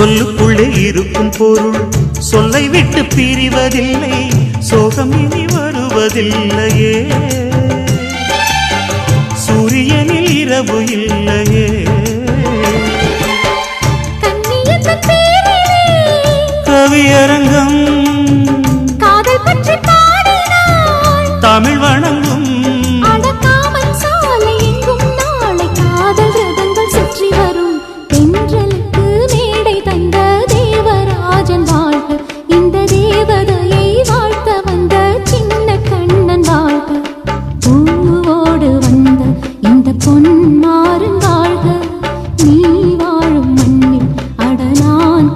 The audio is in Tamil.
சொல்லுக்குள்ளே இருக்கும் பொருள் சொல்லை விட்டு பிரிவதில்லை, சோகம் இனி வருவதில்லையே, சூரியனில் இரவு இல்லையே. கவியரங்கம் காதல் பற்றி பாடினாள், தமிழ் வணங்கும் அடக்காமல் சாலை எங்கும் நாளை காதல் ரதங்கள் சுற்றி வரும். தென்றலுக்கு மேடை தந்த தேவராஜன் வாழ்க, இந்த தேவதையை வாழ்த்த வந்த சின்ன கண்ணன் வாழ்க. பூவோடு வந்த இந்த பொன்மாறன் வாழ்க, நீ வாழும் மண்ணில் அட நான்